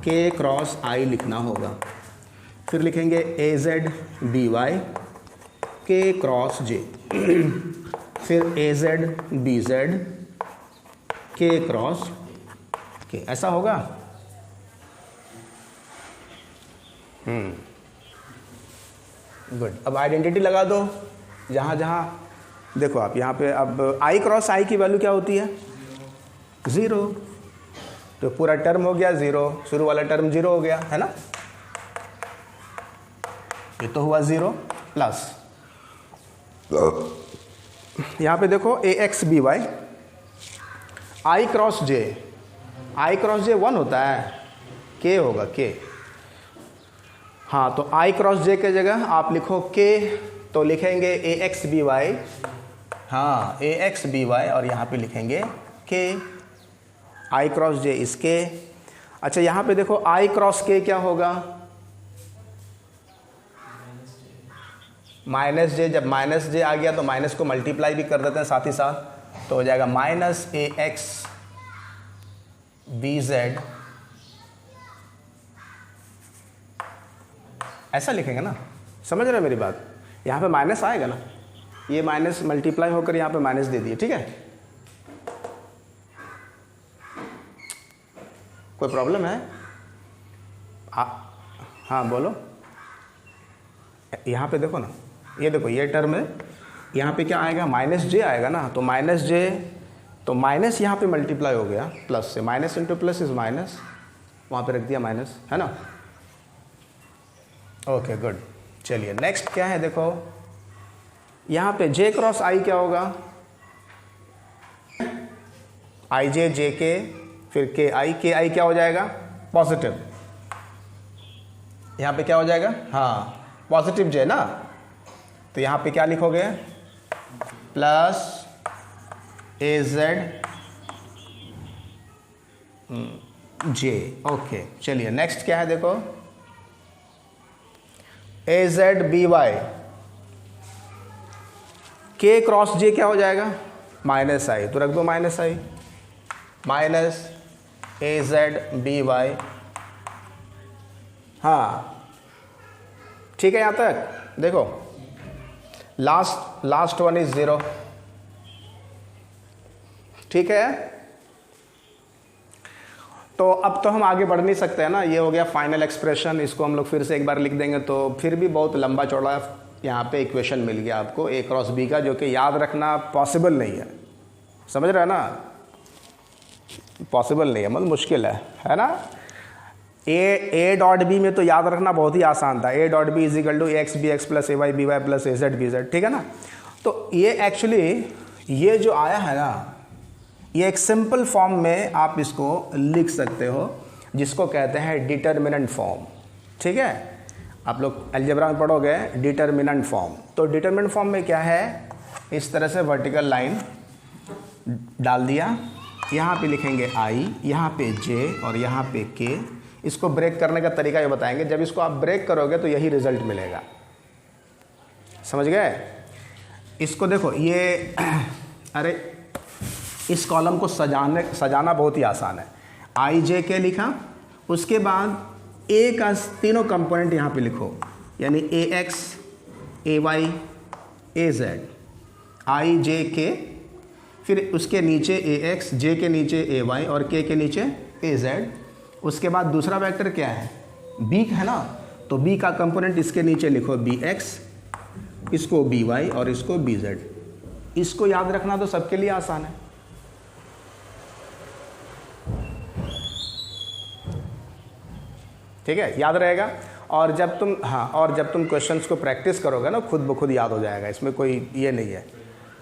[SPEAKER 1] के क्रॉस आई लिखना होगा। फिर लिखेंगे ए जेड बी वाई के क्रॉस जे, फिर ए Z B Z K cross के, ऐसा होगा। गुड। अब आइडेंटिटी लगा दो जहाँ जहाँ, देखो आप यहाँ पे अब आई क्रॉस आई की वैल्यू क्या होती है, 0, तो पूरा टर्म हो गया 0, शुरू वाला टर्म 0 हो गया, है ना। ये तो हुआ 0 प्लस, यहाँ पे देखो ए X B Y I cross जे 1 होता है, के होगा के। हाँ, तो आई क्रॉस जे के जगह आप लिखो के, तो लिखेंगे ए एक्स बी वाई, हाँ ए एक्स बी वाई, और यहाँ पे लिखेंगे के, आई क्रॉस जे इसके। अच्छा, यहाँ पे देखो आई क्रॉस के क्या होगा, माइनस जे। जब माइनस जे आ गया तो माइनस को मल्टीप्लाई भी कर देते हैं साथ ही साथ, तो हो जाएगा माइनस ए एक्स बी जेड, ऐसा लिखेंगे ना, समझ रहे हैं मेरी बात। यहाँ पे माइनस आएगा ना, ये माइनस मल्टीप्लाई होकर यहाँ पे माइनस दे दिए, ठीक है। कोई प्रॉब्लम है? हाँ बोलो। यहाँ पे देखो ना, ये देखो ये टर्म है, यहाँ पे क्या आएगा, माइनस जे आएगा ना, तो माइनस जे, तो माइनस यहाँ पे मल्टीप्लाई हो गया प्लस से, minus into plus is minus, वहाँ पे रख दिया माइनस, है ना। Okay good. चलिए नेक्स्ट क्या है, देखो यहाँ पे जे क्रॉस आई क्या होगा, आई जे, जे के, फिर के आई क्या हो जाएगा, पॉजिटिव। यहाँ पे क्या हो जाएगा, हाँ पॉजिटिव जे ना, तो यहाँ पे क्या लिखोगे, plus A Z J. Okay चलिए नेक्स्ट क्या है, देखो ए जेड बी वाई, के क्रॉस जे क्या हो जाएगा, माइनस आई, तो रख दो माइनस आई, माइनस ए जेड बी वाई। हाँ ठीक है, यहाँ तक देखो, लास्ट वन इज 0, ठीक है। तो अब तो हम आगे बढ़ नहीं सकते हैं ना, ये हो गया फाइनल एक्सप्रेशन, इसको हम लोग फिर से एक बार लिख देंगे तो फिर भी बहुत लंबा चौड़ा यहाँ पे इक्वेशन मिल गया आपको ए क्रॉस बी का, जो कि याद रखना पॉसिबल नहीं है, समझ रहे हैं ना, पॉसिबल नहीं है, मतलब मुश्किल है ना। ए डॉट बी में तो याद रखना बहुत ही आसान था, A dot B is equal to A X B X plus A Y B Y plus A Z B Z, ठीक है ना। तो ये एक्चुअली ये जो आया है ना, ये एक सिंपल फॉर्म में आप इसको लिख सकते हो, जिसको कहते हैं डिटर्मिनेंट फॉर्म, ठीक है। आप लोग अलजेब्रा में पढ़ोगे डिटर्मिनेंट फॉर्म, तो डिटर्मिनेंट फॉर्म में क्या है, इस तरह से वर्टिकल लाइन डाल दिया, यहाँ पे लिखेंगे आई, यहाँ पे जे और यहाँ पे के। इसको ब्रेक करने का तरीका ये बताएंगे, जब इसको आप ब्रेक करोगे तो यही रिजल्ट मिलेगा, समझ गए। इसको देखो ये अरे इस कॉलम को सजाना बहुत ही आसान है। आई जे के लिखा, उसके बाद ए का तीनों कंपोनेंट यहाँ पे लिखो, यानी ए X A Y A Z, आई जे के, फिर उसके नीचे ए एक्स, जे के नीचे ए वाई और के नीचे ए जेड। उसके बाद दूसरा वेक्टर क्या है, बी है ना, तो बी का कंपोनेंट इसके नीचे लिखो बी एक्स, इसको बी वाई और इसको बी जेड। इसको याद रखना तो सबके लिए आसान है, ठीक है, याद रहेगा। और जब तुम क्वेश्चंस को प्रैक्टिस करोगे ना, खुद ब खुद याद हो जाएगा, इसमें कोई ये नहीं है,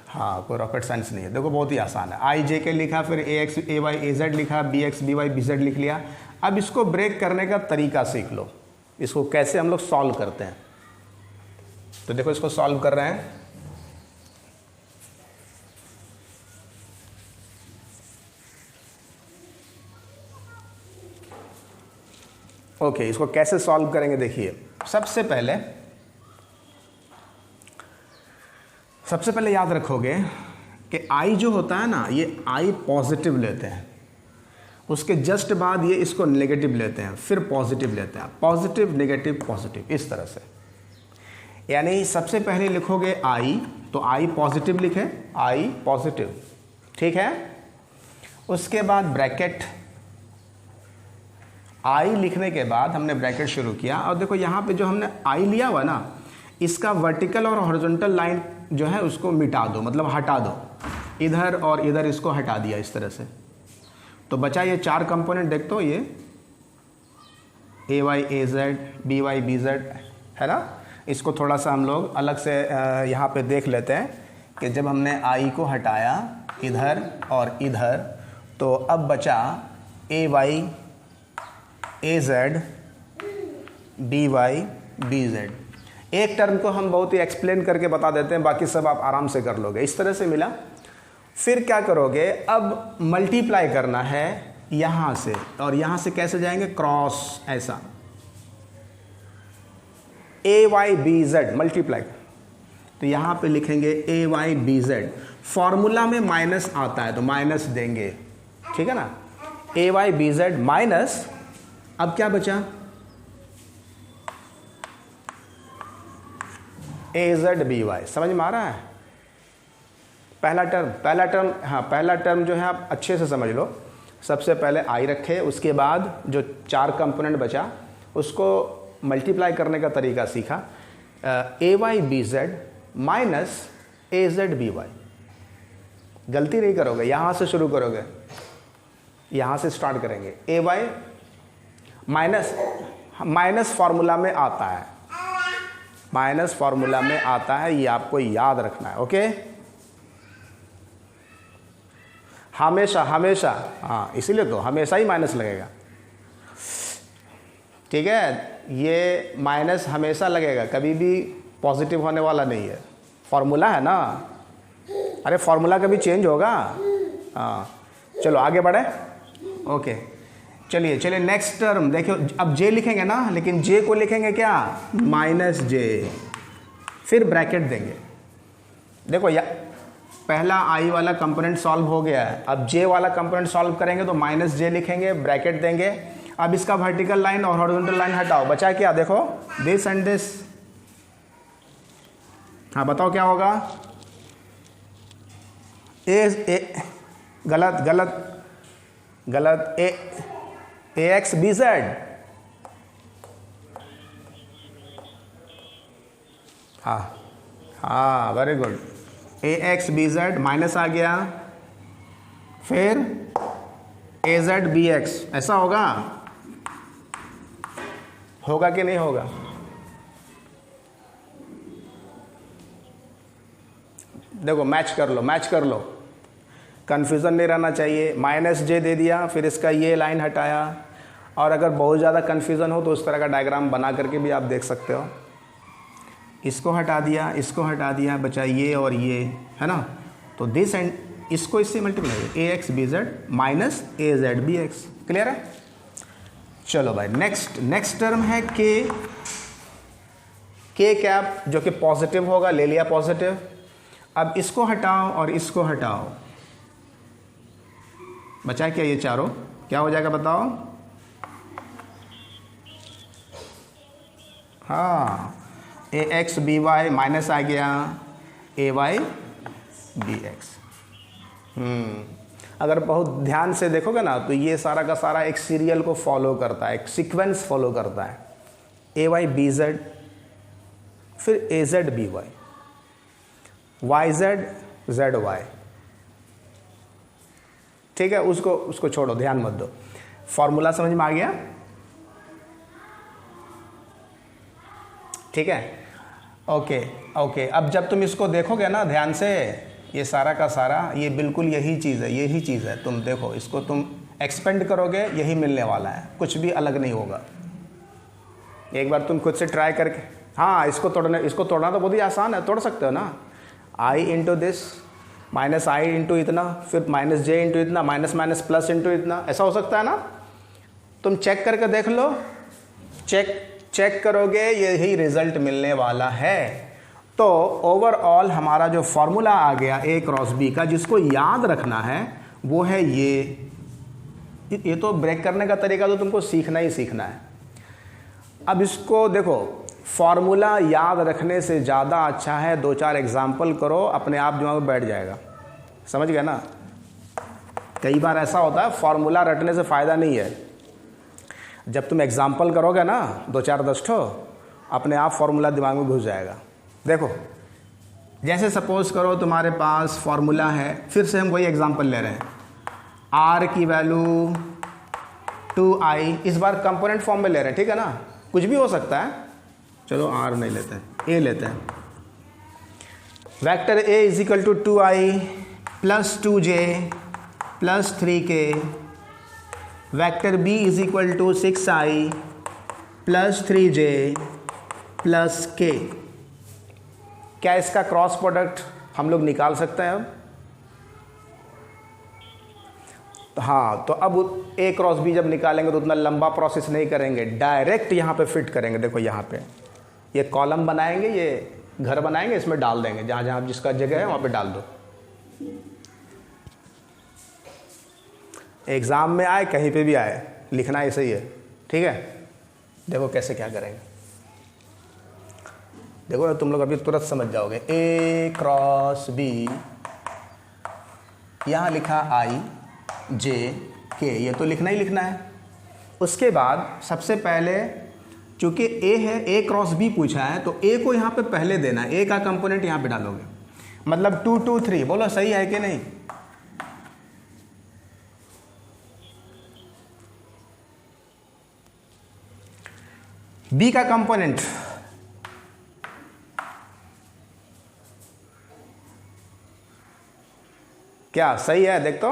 [SPEAKER 1] हाँ कोई रॉकेट साइंस नहीं है। देखो बहुत ही आसान है, आई जे के लिखा, फिर A X A Y A Z लिखा, B X B Y B Z लिख लिया। अब इसको ब्रेक करने का तरीका सीख लो, इसको कैसे हम लोग सॉल्व करते हैं। तो देखो इसको सॉल्व कर रहे हैं, ओके इसको कैसे सॉल्व करेंगे, देखिए सबसे पहले याद रखोगे कि आई जो होता है ना, ये आई पॉजिटिव लेते हैं, उसके जस्ट बाद ये इसको नेगेटिव लेते हैं, फिर पॉजिटिव लेते हैं, पॉजिटिव नेगेटिव पॉजिटिव, इस तरह से। यानी सबसे पहले लिखोगे आई, तो आई पॉजिटिव लिखे, आई पॉजिटिव, ठीक है। उसके बाद ब्रैकेट, आई लिखने के बाद हमने ब्रैकेट शुरू किया, और देखो यहाँ पे जो हमने आई लिया हुआ ना, इसका वर्टिकल और हॉरिजॉन्टल लाइन जो है उसको मिटा दो, मतलब हटा दो, इधर और इधर इसको हटा दिया इस तरह से। तो बचा ये चार कंपोनेंट, देख तो ये A Y A Z B Y B Z है ना। इसको थोड़ा सा हम लोग अलग से यहाँ पे देख लेते हैं कि जब हमने आई को हटाया इधर और इधर, तो अब बचा A Y A Z B Y B Z. एक टर्म को हम बहुत ही एक्सप्लेन करके बता देते हैं, बाकी सब आप आराम से कर लोगे। इस तरह से मिला, फिर क्या करोगे, अब मल्टीप्लाई करना है यहाँ से, और यहाँ से कैसे जाएंगे, क्रॉस, ऐसा ए वाई बी जेड मल्टीप्लाई, तो यहाँ पे लिखेंगे ए वाई बी जेड। फॉर्मूला में माइनस आता है तो माइनस देंगे, ठीक है ना, ए वाई बी जेड माइनस, अब क्या बचा, AZBY। समझ में आ रहा है? पहला टर्म जो है आप अच्छे से समझ लो। सबसे पहले आई रखे, उसके बाद जो 4 कंपोनेंट बचा उसको मल्टीप्लाई करने का तरीका सीखा। AYBZ minus AZBY। गलती नहीं करोगे, यहाँ से शुरू करोगे, यहाँ से स्टार्ट करेंगे। AY माइनस फार्मूला में आता है, माइनस फार्मूला में आता है, ये आपको याद रखना है। ओके, हमेशा हमेशा, हाँ इसीलिए तो हमेशा ही माइनस लगेगा। ठीक है, ये माइनस हमेशा लगेगा, कभी भी पॉजिटिव होने वाला नहीं है। फार्मूला है ना, अरे फार्मूला कभी चेंज होगा। हाँ चलो आगे बढ़े। ओके चलिए नेक्स्ट टर्म देखो। अब जे लिखेंगे ना, लेकिन जे को लिखेंगे क्या, माइनस जे, फिर ब्रैकेट देंगे। देखो पहला आई वाला कंपोनेंट सॉल्व हो गया है, अब जे वाला कंपोनेंट सॉल्व करेंगे तो माइनस जे लिखेंगे, ब्रैकेट देंगे। अब इसका वर्टिकल लाइन और हॉरिजॉन्टल लाइन हटाओ, बचा क्या, देखो दिस एंड दिस। हाँ बताओ क्या होगा, गलत AXBZ। हाँ वेरी गुड, AXBZ माइनस आ गया, फिर AZBX। ऐसा होगा कि नहीं होगा? देखो मैच कर लो, कन्फ्यूज़न नहीं रहना चाहिए। माइनस जे दे दिया, फिर इसका ये लाइन हटाया, और अगर बहुत ज़्यादा कन्फ्यूज़न हो तो उस तरह का डायग्राम बना करके भी आप देख सकते हो। इसको हटा दिया, इसको हटा दिया, बचा ये और ये, है ना। तो दिस एंड इसको इससे multiply, AXBZ minus AZBX। Clear है? चलो भाई नेक्स्ट टर्म है K कैप, जो कि पॉजिटिव होगा, ले लिया पॉजिटिव। अब इसको हटाओ और इसको हटाओ, बचा क्या, ये चारों क्या हो जाएगा बताओ? हाँ AXBY माइनस आ गया AYBX। अगर बहुत ध्यान से देखोगे ना तो ये सारा का सारा एक सीरियल को फॉलो करता है, एक सीक्वेंस फॉलो करता है। AYBZ, फिर AZBY, YZZY। ठीक है, उसको छोड़ो, ध्यान मत दो। फॉर्मूला समझ में आ गया? ठीक है, ओके। अब जब तुम इसको देखोगे ना ध्यान से, ये सारा का सारा ये बिल्कुल यही चीज़ है। तुम देखो, इसको तुम एक्सपेंड करोगे, यही मिलने वाला है, कुछ भी अलग नहीं होगा। एक बार तुम खुद से ट्राई करके, हाँ इसको तोड़ना तो बहुत ही आसान है, तोड़ सकते हो ना। I into this, minus I into इतना, फिर माइनस जे इंटू इतना, माइनस प्लस इंटू इतना, ऐसा हो सकता है ना। तुम चेक करके देख लो, चेक करोगे, यही रिजल्ट मिलने वाला है। तो ओवरऑल हमारा जो फॉर्मूला आ गया A क्रॉस B का, जिसको याद रखना है वो है ये तो ब्रेक करने का तरीका तो तुमको सीखना ही सीखना है। अब इसको देखो, फॉर्मूला याद रखने से ज़्यादा अच्छा है 2-4 एग्जाम्पल करो, अपने आप दिमाग में बैठ जाएगा। समझ गए ना? कई बार ऐसा होता है फॉर्मूला रटने से फ़ायदा नहीं है, जब तुम एग्जाम्पल करोगे ना 2-4-10 ठो, अपने आप फॉर्मूला दिमाग में घुस जाएगा। देखो जैसे सपोज करो तुम्हारे पास फॉर्मूला है, फिर से हम वही एग्जाम्पल ले रहे हैं, R की वैल्यू 2i, इस बार कंपोनेंट फॉर्म में ले रहे हैं, ठीक है ना। कुछ भी हो सकता है, चलो R नहीं लेते हैं, A लेते हैं। Vector A is equal to 2i plus 2j plus 3k, vector B is equal to 6i plus 3j plus k। क्या इसका क्रॉस प्रोडक्ट हम लोग निकाल सकते हैं अब? हाँ, तो अब A क्रॉस B जब निकालेंगे तो उतना लंबा प्रोसेस नहीं करेंगे, डायरेक्ट यहाँ पे फिट करेंगे। देखो यहाँ पे ये कॉलम बनाएंगे, ये घर बनाएंगे, इसमें डाल देंगे, जहाँ जहाँ जिसका जगह है वहाँ पे डाल दो। एग्ज़ाम में आए, कहीं पे भी आए, लिखना ऐसे ही है, ठीक है। देखो कैसे क्या करेंगे। देखो तुम लोग अभी तुरंत समझ जाओगे। ए क्रॉस बी, यहाँ लिखा आई जे के, ये तो लिखना ही लिखना है। उसके बाद सबसे पहले चूंकि ए है, ए क्रॉस बी पूछा है, तो ए को यहाँ पे पहले देना है, ए का कंपोनेंट यहाँ पे डालोगे, मतलब 2 2 3। बोलो सही है कि नहीं? बी का कंपोनेंट क्या सही है? देख तो,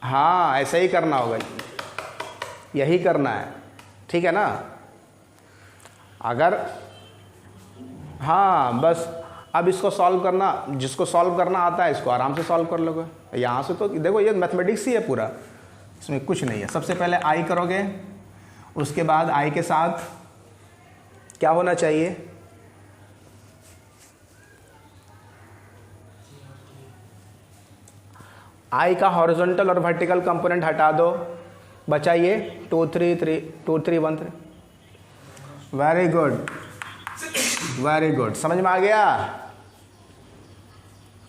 [SPEAKER 1] हाँ ऐसे ही करना होगा, यही करना है, ठीक है ना? अगर हाँ बस अब इसको सॉल्व करना, जिसको सॉल्व करना आता है इसको आराम से सॉल्व कर लोगे। यहाँ से तो देखो ये मैथमेटिक्स ही है पूरा, इसमें कुछ नहीं है। सबसे पहले आई करोगे, उसके बाद आई के साथ क्या होना चाहिए? आई का हॉरिजॉन्टल और वर्टिकल कंपोनेंट हटा दो, बचाइए 2 3 3 2 3 1 3। वेरी गुड, वेरी गुड, समझ में आ गया?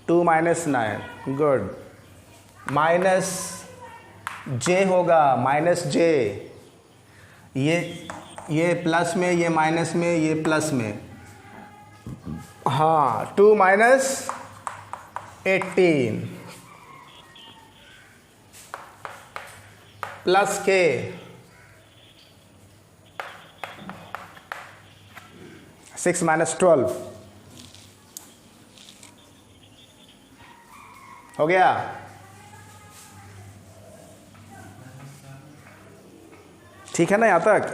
[SPEAKER 1] 2 - 9, गुड। माइनस जे होगा, माइनस जे, ये प्लस में, ये माइनस में, ये प्लस में, हाँ 2 - 18 प्लस के 6 - 12 हो गया। ठीक है ना यहाँ तक?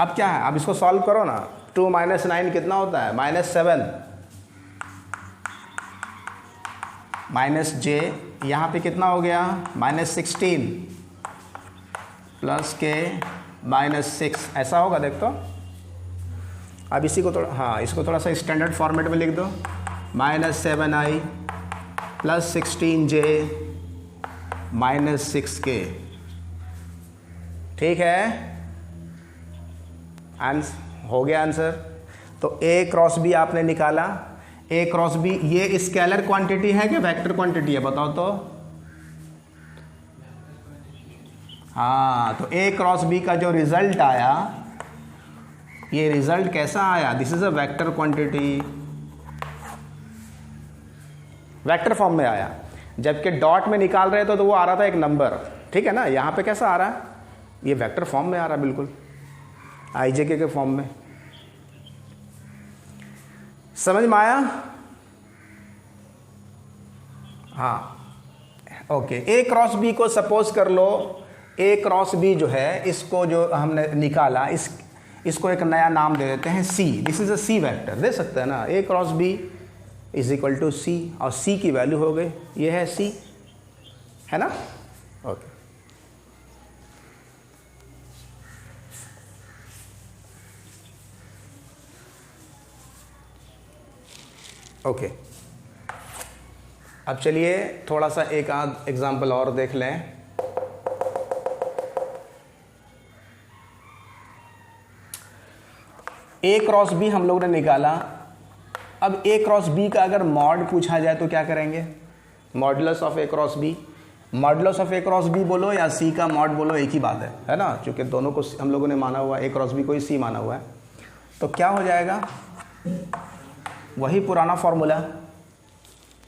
[SPEAKER 1] अब क्या है, अब इसको सॉल्व करो ना। 2 - 9 कितना होता है? -7 माइनस जे, यहाँ पे कितना हो गया? -16 प्लस के -6, ऐसा होगा देख तो। अब इसी को थोड़ा, हाँ इसको थोड़ा सा स्टैंडर्ड फॉर्मेट में लिख दो, -7i प्लस 16j -6k, ठीक है? हो गया आंसर। तो ए क्रॉस बी आपने निकाला। ए क्रॉस बी ये स्केलर क्वांटिटी है कि वेक्टर क्वांटिटी है, बताओ तो। हाँ, तो ए क्रॉस बी का जो रिजल्ट आया, ये रिजल्ट कैसा आया? This is a vector quantity, vector form में आया। जबकि डॉट में निकाल रहे थे तो वो आ रहा था एक नंबर, ठीक है ना? यहाँ पे कैसा आ रहा है? ये वेक्टर फॉर्म में आ रहा है, बिल्कुल आईजेके के फॉर्म में। समझ में आया? हाँ ओके। ए क्रॉस बी को सपोज कर लो, ए क्रॉस बी जो है, इसको जो हमने निकाला, इसको एक नया नाम दे देते हैं C. This is a C vector, दे सकते हैं ना? A cross B is equal to C, और सी की वैल्यू हो गई, ये है सी, है ना? Okay okay. अब चलिए थोड़ा सा एक आध एग्जाम्पल और देख लें। ए क्रॉस बी हम लोग ने निकाला। अब ए क्रॉस बी का अगर मॉड पूछा जाए तो क्या करेंगे? Modulus of A cross B, modulus of A cross B बोलो या सी का मॉड बोलो, एक ही बात है ना? क्योंकि दोनों को हम लोगों ने माना हुआ, ए क्रॉस बी को ही सी माना हुआ है। तो क्या हो जाएगा? वही पुराना फॉर्मूला,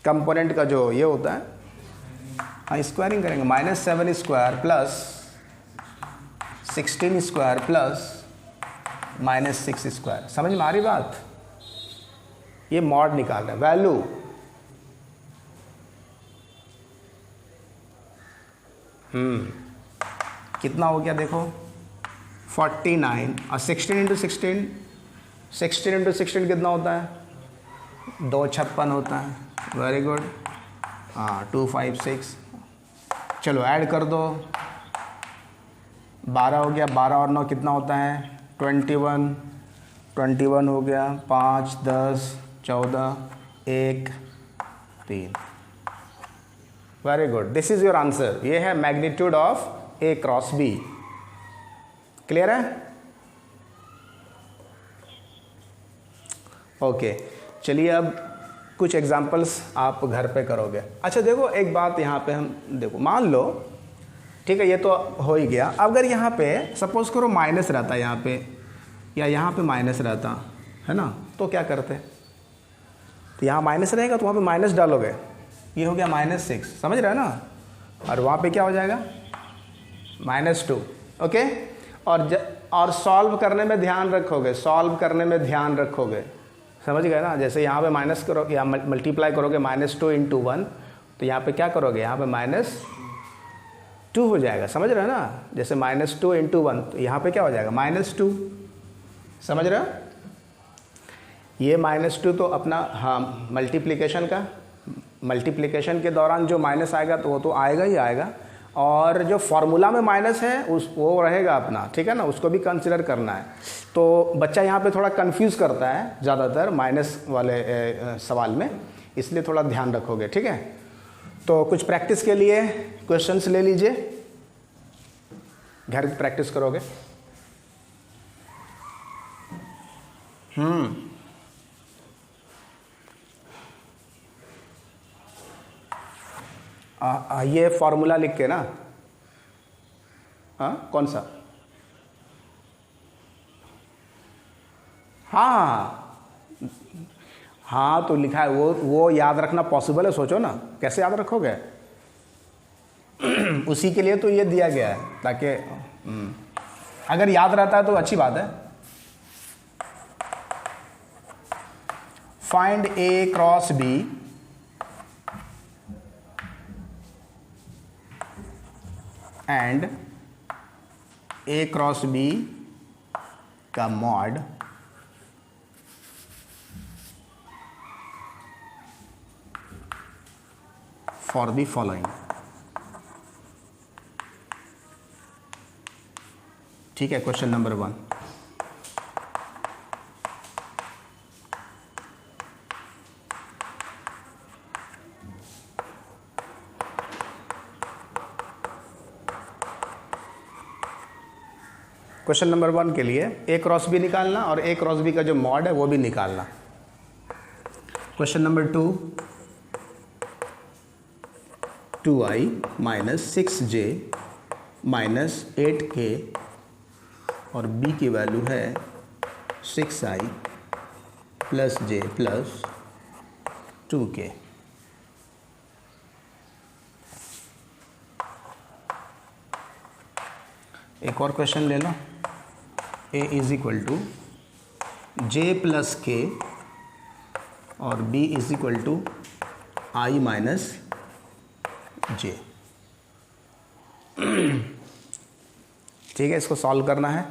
[SPEAKER 1] कंपोनेंट का जो ये होता है, हाँ स्क्वायरिंग करेंगे, -7² प्लस 16² प्लस -6²। समझ में आ रही बात? ये मॉड निकाल रहे हैं, वैल्यू कितना हो गया देखो, 49 और 16 × 16, 16 × 16 कितना होता है? 256 होता है। वेरी गुड, हाँ 256। चलो ऐड कर दो, 12 हो गया, 12 और 9 कितना होता है? 21, 21 हो गया, 5 10 14 1 3। Very good, this is your answer. ये है magnitude of A cross B. Clear है? ओके, चलिए अब कुछ एग्जांपल्स आप घर पे करोगे। अच्छा देखो एक बात यहाँ पे हम देखो, मान लो ठीक है ये तो हो ही गया। अगर यहाँ पे सपोज़ करो माइनस रहता यहाँ पे, या यहाँ पे माइनस रहता है ना, तो क्या करते? तो यहाँ माइनस रहेगा तो वहाँ पे माइनस डालोगे, ये हो गया -6, समझ रहे हो ना, और वहाँ पे क्या हो जाएगा -2। ओके, और सॉल्व करने में ध्यान रखोगे, सॉल्व करने में ध्यान रखोगे, समझ गए ना। जैसे यहाँ पे माइनस करोगे या मल्टीप्लाई करोगे -2 × 1, तो यहाँ पे क्या करोगे, यहाँ पे -2 हो जाएगा, समझ रहे हो ना। जैसे -2 × 1, तो यहाँ पे क्या हो जाएगा -2, समझ रहे हो। ये -2 तो अपना हाँ मल्टीप्लिकेशन के दौरान जो माइनस आएगा तो वो तो आएगा ही आएगा, और जो फॉर्मूला में माइनस है वो रहेगा अपना, ठीक है ना, उसको भी कंसिडर करना है। तो बच्चा यहाँ पे थोड़ा कंफ्यूज करता है ज़्यादातर माइनस वाले सवाल में, इसलिए थोड़ा ध्यान रखोगे, ठीक है। तो कुछ प्रैक्टिस के लिए क्वेश्चंस ले लीजिए, घर प्रैक्टिस करोगे। ये फॉर्मूला लिख के ना, हाँ कौन सा, हाँ तो लिखा है वो याद रखना पॉसिबल है, सोचो ना कैसे याद रखोगे। उसी के लिए तो ये दिया गया है, ताकि अगर याद रहता है तो अच्छी बात है। Find A cross B and A cross B का मॉड फॉर द फॉलोइंग। ठीक है, क्वेश्चन नंबर 1। क्वेश्चन नंबर 1 के लिए A क्रॉस B निकालना और A क्रॉस B का जो मॉड है वो भी निकालना। Question number 2, 2i - 6j - 8k और b की वैल्यू है 6i + j + 2k। एक और क्वेश्चन ले लो। a = j + k और b = i - j। ठीक है, इसको सॉल्व करना है।